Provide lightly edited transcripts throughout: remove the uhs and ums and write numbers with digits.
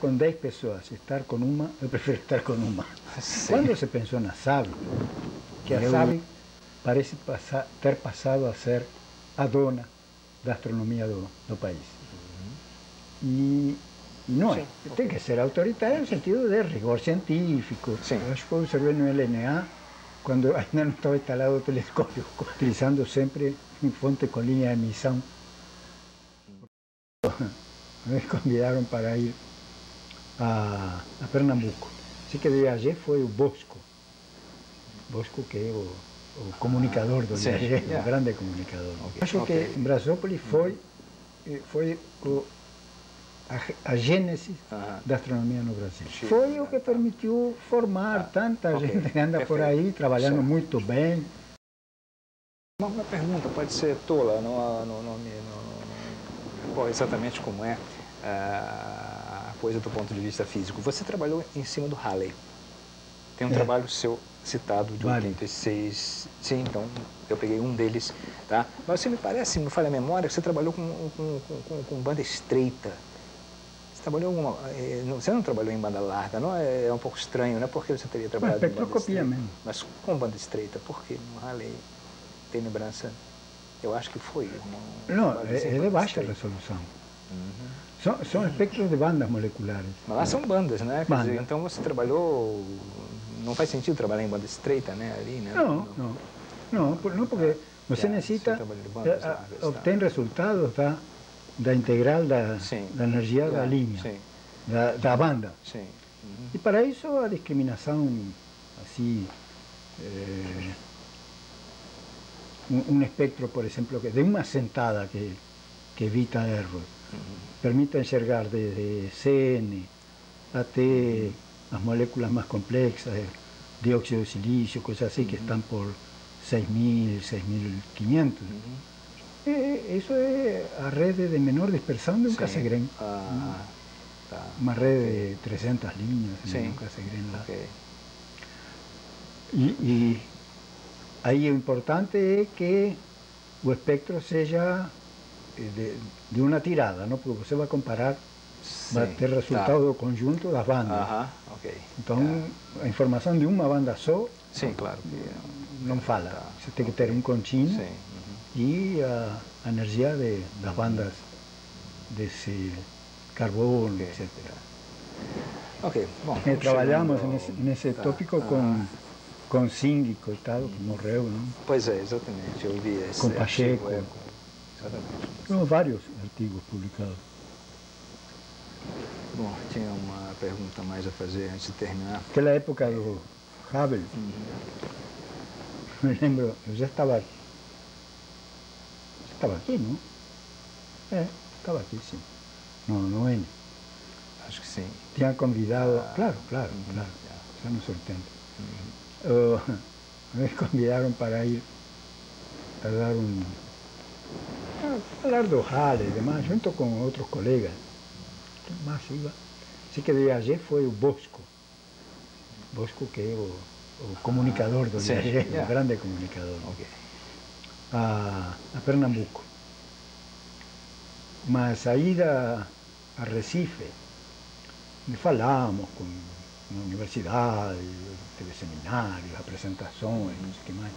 com 10 pessoas, estar com uma, eu prefiro estar com uma. Sim. Quando se pensou na SAB, que a SAB parece ter passado a ser a dona da astronomia do país. E não é. Tem que ser autoritário no sentido de rigor científico. Sim. Eu acho que eu observei no LNA, quando ainda não estava instalado o telescópio, utilizando sempre fonte com linha de emissão. Me convidaram para ir a Pernambuco. Assim que viajei foi o Bosco. Bosco, que é o comunicador do IAG, o grande comunicador. Acho que Brasópolis foi a gênese da astronomia no Brasil. Foi o que permitiu formar tanta gente que anda por aí, trabalhando muito bem. Uma pergunta, pode ser tola, não exatamente como é a coisa do ponto de vista físico. Você trabalhou em cima do Halley. Tem um trabalho seu citado de 86. Sim, então eu peguei um deles, tá? Mas você me parece, me falha a memória, que você trabalhou com banda estreita. Você trabalhou você não trabalhou em banda larga, não? É um pouco estranho, né? Por que você teria trabalhado em banda estreita? Mesmo. Mas com banda estreita, por que no Halley tem lembrança? Eu acho que foi. Não, é de baixa resolução. São espectros de bandas moleculares. Mas lá são bandas, né? Quer dizer, então você trabalhou... Não faz sentido trabalhar em banda estreita, né? Ali, né? Não, porque você necessita obter resultados da integral da energia da linha, da banda. Sim. E para isso a discriminação, assim, um espectro, por exemplo, de uma sentada que evita erros, permite enxergar desde CN até as moléculas más complexas, dióxido de silicio, cosas así, que están por 6.000, 6.500. Eso es a redes de menor dispersión de un Cassegrain. Una red de 300 líneas de un Cassegrain. Y ahí lo importante es que el espectro sea de una tirada, ¿no? Porque você vai comparar, vai ter resultado do conjunto das bandas. Então, a informação de uma banda só, claro, não fala. Você tem que ter um contínuo e a energia das bandas desse carbono, etc. Bom, trabalhamos nesse tópico com Singh, coitado, que morreu, não? Pois é, exatamente, eu vi esse. Com Pacheco. Exatamente. Foram vários artigos publicados. Bom, tinha uma pergunta mais a fazer antes de terminar. Naquela época do Hubble, me lembro, eu já estava aqui, não? Estava aqui, sim. No N. Acho que sim. Tinha convidado, claro, anos 80. Me convidaram para ir a dar falar do Halley e demais, junto com outros colegas. Quem mais iba? Assim que viajei foi o Bosco. Bosco, que é o comunicador do IAG, o grande comunicador. A Pernambuco. Mas aí a Recife, falamos na universidade, teve seminários, apresentações, não sei o que mais.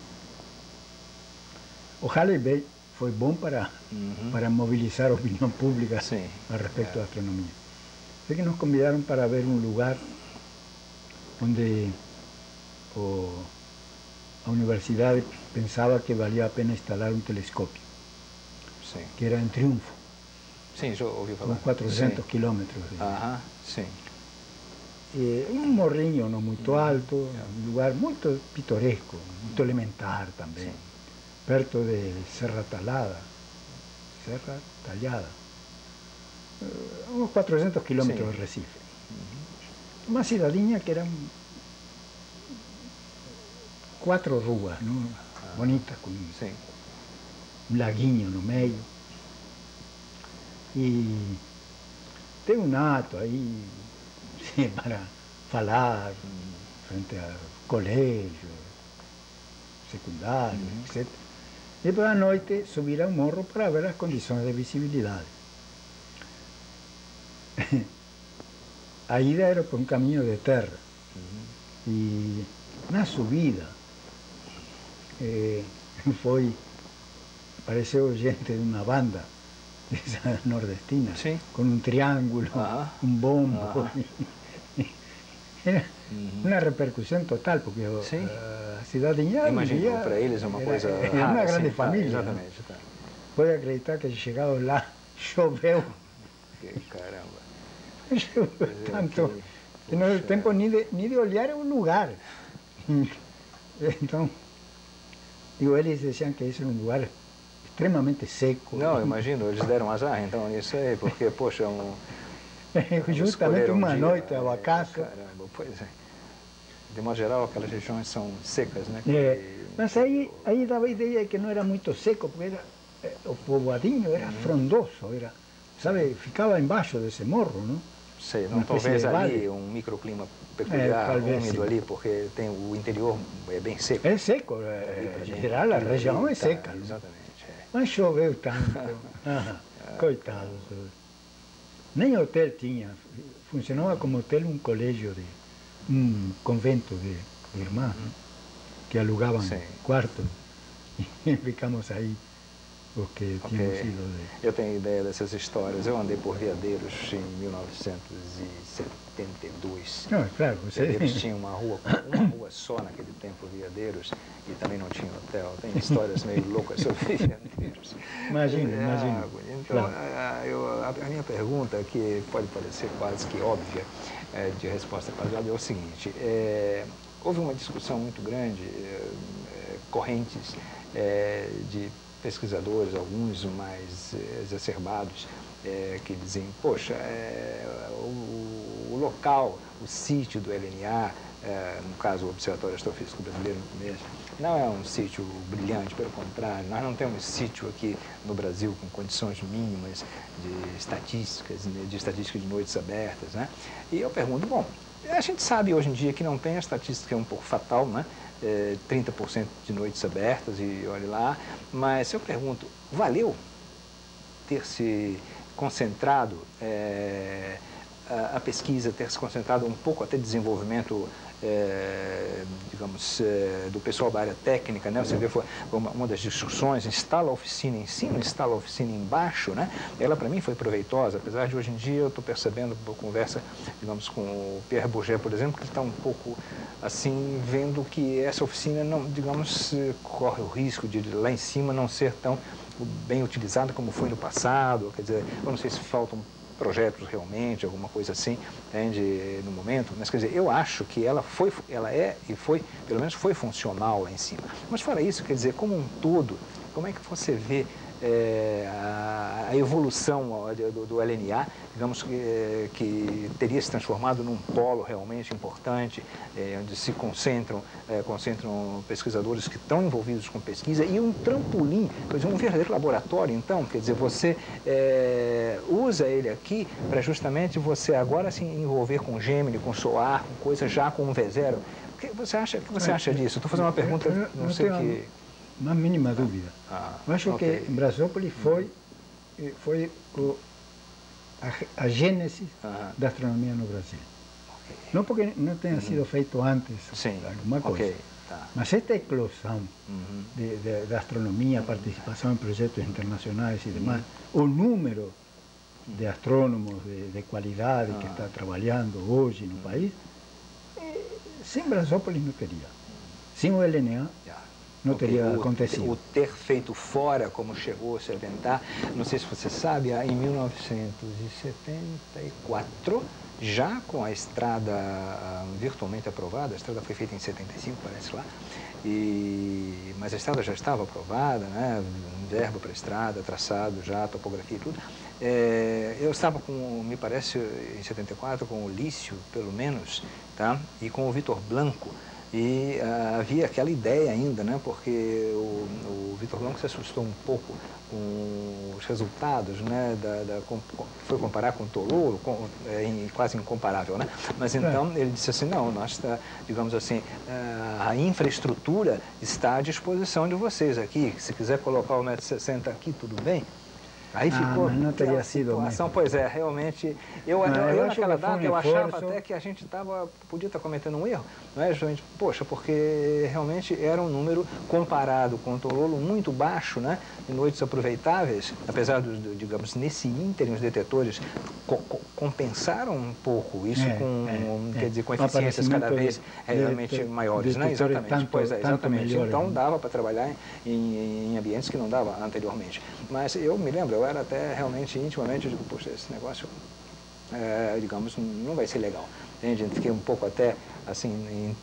O Halley foi bom para movilizar a opinião pública a respeito da astronomia. Sei que nos convidaram para ver um lugar onde a universidade pensava que valia a pena instalar um telescópio, que era em Triunfo. Sim, já ouvi falar. Uns 400 quilômetros. Um morrinho não muito alto, um lugar muito pitoresco, muito elementar também. Perto de Serra Talhada, uns 400 quilômetros de Recife. Uma cidadinha que eram 4 ruas, não? Bonitas, com um laguinho no meio. E tem um ato aí para falar frente a colégios, secundários, etc. Depois à noite subir ao morro para ver as condições de visibilidade. a ida era por um caminho de terra. E na subida apareceu gente de uma banda dessa nordestina, Sim. com um triângulo, um bombo. Era uma repercussão total, porque a cidadinha... Imagino, para eles é uma coisa rara. Era uma grande assim, família. Exatamente. Tá. Pode acreditar que chegado lá, choveu. Caramba. Choveu tanto que não deu tempo nem de olhar o lugar. Então, digo, eles diziam que isso era um lugar extremamente seco. Não, imagino, eles deram azar, então, nisso aí, porque, poxa, justamente uma noite, ao acaso. Caramba, pois é. De modo geral, aquelas regiões são secas, né? Mas aí dava a ideia que não era muito seco, porque o povoadinho era frondoso, sabe, ficava embaixo desse morro, não? Sei, não, talvez ali um microclima peculiar, úmido ali, porque tem o interior é bem seco. É seco, em geral a região é seca. Exatamente. Mas choveu tanto, coitados. Nem hotel tinha, funcionava como hotel um colégio, um convento de irmãs, que alugavam quartos, e ficamos aí. Porque tínhamos sido Eu tenho ideia dessas histórias. Eu andei por Veadeiros em 1972. Não, é claro, você... Veadeiros tinha uma rua só naquele tempo, Veadeiros, e também não tinha hotel. Tem histórias meio loucas sobre Veadeiros. Imagina. Então, claro. A minha pergunta, que pode parecer quase que óbvia, de resposta quadrada, é o seguinte. Houve uma discussão muito grande, correntes de pesquisadores, alguns mais exacerbados, que dizem, poxa, o local, o sítio do LNA, no caso o Observatório Astrofísico Brasileiro mesmo, não é um sítio brilhante, pelo contrário, nós não temos sítio aqui no Brasil com condições mínimas de estatística de noites abertas, né? E eu pergunto, bom, a gente sabe hoje em dia que não tem, a estatística é um pouco fatal, né? 30% de noites abertas e olhe lá, mas eu pergunto, valeu ter se concentrado, a pesquisa ter se concentrado um pouco até desenvolvimento, digamos, do pessoal da área técnica, né? Você vê, foi uma das discussões, instala a oficina em cima, instala a oficina embaixo, né? Ela para mim foi proveitosa, apesar de hoje em dia eu estou percebendo, por conversa, digamos, com o Pierre Bourget, por exemplo, que ele está um pouco assim, vendo que essa oficina, não, digamos, corre o risco de lá em cima não ser tão bem utilizada como foi no passado, quer dizer, eu não sei se faltam projetos realmente, alguma coisa assim, entende, no momento, mas quer dizer, eu acho que ela é e foi, pelo menos foi funcional lá em cima. Mas fora isso, quer dizer, como um todo, como é que você vê a evolução do LNA, digamos que teria se transformado num polo realmente importante, onde se concentram pesquisadores que estão envolvidos com pesquisa e um trampolim, quer dizer, um verdadeiro laboratório, então, quer dizer, você usa ele aqui para justamente você agora se envolver com Gemini, com SOAR, com coisa já com um V0. O que você acha disso? Estou fazendo uma pergunta, não sei o que... Não há mínima dúvida. Eu acho que Brasópolis foi a gênese da astronomia no Brasil. Não porque não tenha sido feito antes alguma coisa, mas esta eclosão da astronomia, a participação em projetos internacionais e demais, o número de astrônomos de qualidade que está trabalhando hoje no país, sem Brasópolis não teria. Sem o LNA, não teria acontecido. O ter feito fora, como chegou a se aventar, não sei se você sabe, em 1974, já com a estrada virtualmente aprovada, a estrada foi feita em 75, parece lá, mas a estrada já estava aprovada, né, verba para a estrada, traçado já, topografia e tudo. Eu estava me parece, em 74, com o Lício, pelo menos, tá? E com o Vitor Blanco. E havia aquela ideia ainda, né? Porque o Vitor Blanco se assustou um pouco com os resultados, né? Foi comparar com o Tololo, quase incomparável, né? Mas então ele disse assim, não, nós, digamos assim, a infraestrutura está à disposição de vocês aqui, se quiser colocar o 1,60 m aqui, tudo bem. Aí ficou mas não teria sido situação, mesmo. Pois é, realmente, eu naquela data eu achava até que a gente podia estar cometendo um erro, não é, justamente, poxa, porque realmente era um número comparado com o Tololo muito baixo, né, de noites aproveitáveis, apesar digamos, nesse ínterim os detetores compensaram um pouco isso quer dizer, com eficiências cada vez realmente maiores, né, exatamente, exatamente, então dava para trabalhar em ambientes que não dava anteriormente. Mas eu me lembro, eu era até realmente intimamente, eu digo, poxa, esse negócio, digamos, não vai ser legal. Entende? Fiquei um pouco até, assim,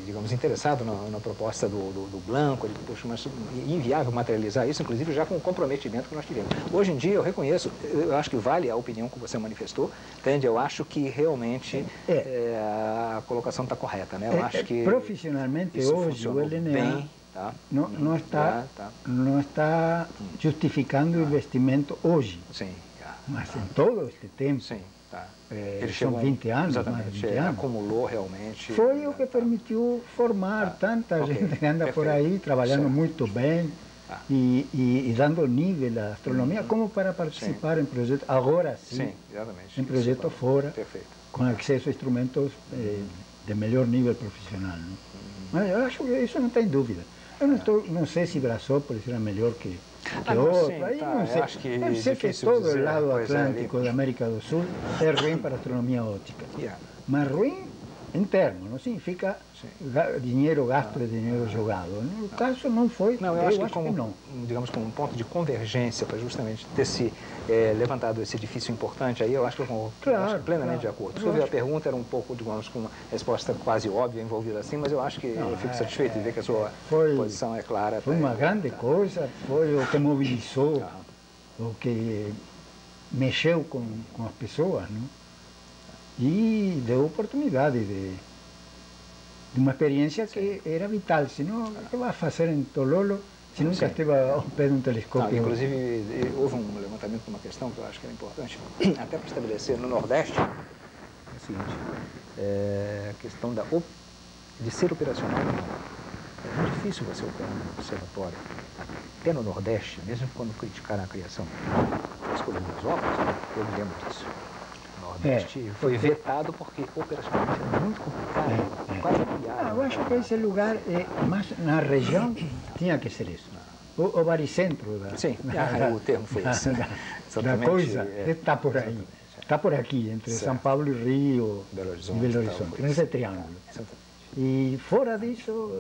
digamos, interessado na proposta do Blanco, eu digo, poxa, mas inviável materializar isso, inclusive já com o comprometimento que nós tivemos. Hoje em dia, eu reconheço, eu acho que vale a opinião que você manifestou, entende? Eu acho que realmente a colocação está correta, né? Eu acho que profissionalmente hoje o LNA bem, não está justificando o investimento hoje. Sim. Mas em todo este tempo, sim, ele são 20 anos, mais de 20 anos, acumulou realmente. Foi o que permitiu formar tanta gente que anda por aí trabalhando muito bem e dando nível à astronomia, como para participar em projetos, agora sim, em projetos fora, com acesso a instrumentos de melhor nível profissional. Não? Mas eu acho que isso não tem dúvida. Eu não sei se Brasópolis era melhor que outro, aí não sei. Acho que deve ser que todo o lado atlântico da América do Sul é ruim para a astronomia óptica. Mas ruim em termos, não significa dinheiro gasto e dinheiro jogado. No caso não foi, eu acho que como, digamos, como um ponto de convergência para justamente ter se levantado esse edifício importante, aí eu acho que eu acho plenamente de acordo. Sobre a pergunta era um pouco, digamos, com uma resposta quase óbvia envolvida assim, mas eu acho que eu fico satisfeito de ver que a sua posição é clara. Foi uma grande coisa, foi o que mobilizou, o que mexeu com as pessoas, não? E deu oportunidade de uma experiência que era vital. Senão, o que vai fazer em Tololo se nunca esteve ao pé de um telescópio? Inclusive, houve um levantamento de uma questão que eu acho que era importante, até para estabelecer no Nordeste, é o seguinte, a questão de ser operacional ou não. É muito difícil você operar um observatório. Até no Nordeste, mesmo quando criticaram a criação da escolha dos óculos, eu me lembro disso. Foi vetado porque operacionalmente é muito complicado, quase inviável. Eu acho que esse lugar, mas na região, tinha que ser isso. O baricentro o termo foi esse. Da coisa está por aí. Está por aqui, entre São Paulo e Rio e Belo Horizonte, nesse triângulo. E fora disso,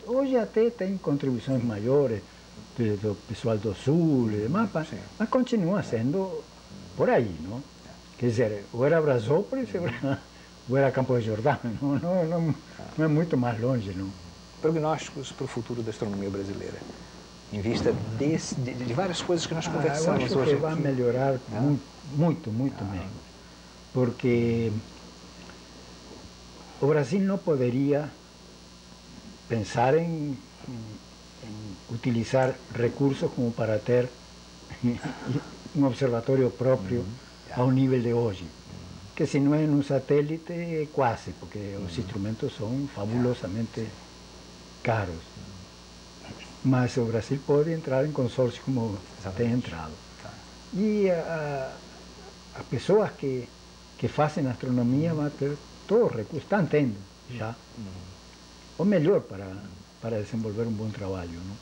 hoje até tem contribuições maiores do pessoal do Sul e demais, mas continua sendo por aí, não? Quer dizer, ou era Brasópolis ou era Campos de Jordão, não é muito mais longe, não. Prognósticos para o futuro da astronomia brasileira, em vista de várias coisas que nós conversamos eu acho hoje que vai melhorar muito mesmo, porque o Brasil não poderia pensar em utilizar recursos como para ter um observatório próprio ao nível de hoje. Que se não é num satélite, é quase, porque os instrumentos são fabulosamente caros. Mas o Brasil pode entrar em consórcio como tem entrado. E as pessoas que fazem astronomia vão ter todos os recursos, estão tendo já, o melhor para desenvolver um bom trabalho. Não?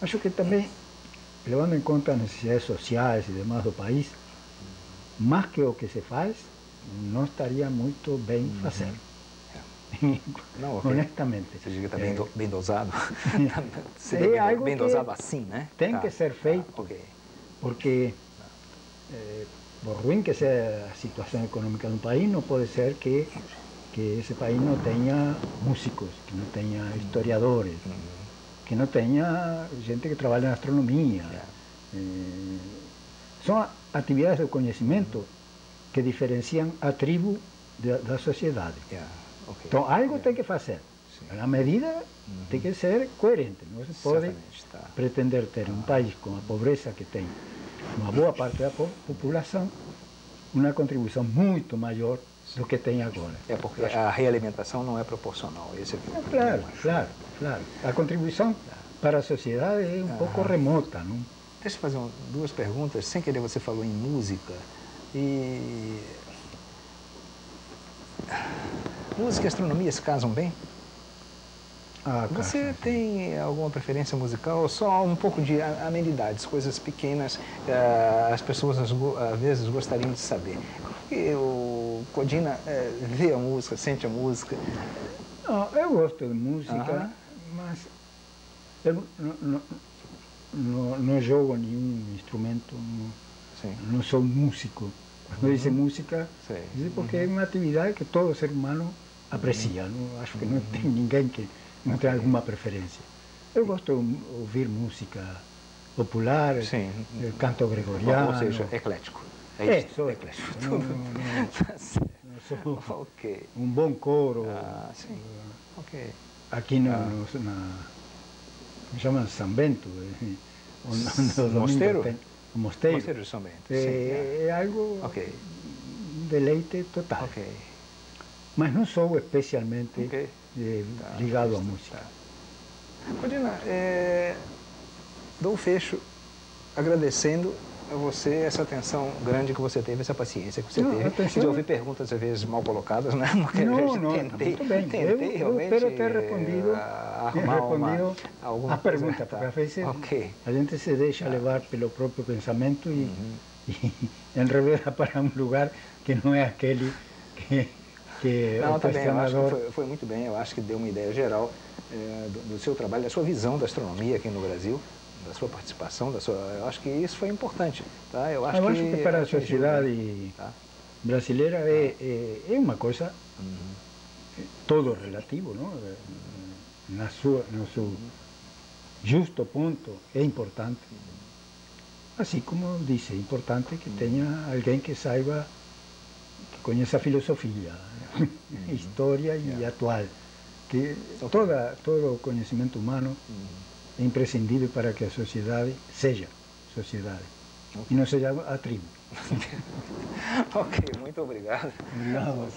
Acho que também, levando em conta as necessidades sociais e demais do país, mais que o que se faz, não estaria muito bem fazer. Não, honestamente. Você diz que está bem dosado? Algo bem dosado assim, né? Tem que ser feito, porque, por ruim que seja a situação econômica do país, não pode ser que esse país não tenha músicos, que não tenha historiadores, que não tenha gente que trabalha na astronomia. São atividades de conhecimento que diferenciam a tribo da sociedade. Então, algo tem que fazer. A medida tem que ser coerente. Não se pode pretender ter um país com a pobreza que tem uma boa parte da população, uma contribuição muito maior do que tem agora. Porque a realimentação não é proporcional. Esse claro. A contribuição para a sociedade é um pouco remota, não? Deixa eu fazer duas perguntas. Sem querer, você falou em música. E... música e astronomia se casam bem? Ah, você tem alguma preferência musical? Só um pouco de amenidades, coisas pequenas, as pessoas às vezes gostariam de saber. Como que o Codina vê a música, sente a música? Não, eu gosto de música, mas eu não jogo nenhum instrumento, não sou músico. Quando diz música, diz porque é uma atividade que todo ser humano aprecia. Não, acho que não tem ninguém que não tem alguma preferência. Eu gosto de ouvir música popular, canto gregoriano. Ou seja, eclético. Sou eclético. Não sou um bom coro. Aqui me chama São Bento. Mosteiro? Mosteiro de São Bento. É algo deleite total. Mas não sou especialmente ligado à música. Codina, dou um fecho agradecendo a você essa atenção grande que você teve, essa paciência que você teve. De ouvir perguntas, às vezes, mal colocadas, né? Tentei eu espero ter respondido a pergunta, porque às vezes a gente se deixa levar pelo próprio pensamento e enreveda para um lugar que não é aquele que não, também, eu acho que foi muito bem, eu acho que deu uma ideia geral do seu trabalho, da sua visão da astronomia aqui no Brasil, da sua participação, eu acho que isso foi importante. Tá? Eu acho que para a sociedade brasileira é uma coisa todo relativo, não? No seu justo ponto é importante. Assim como disse, é importante que tenha alguém que saiba, que conheça a filosofia, história e atual. Que todo conhecimento humano é imprescindível para que a sociedade seja sociedade e não seja a tribo. Ok, muito obrigado. Obrigado.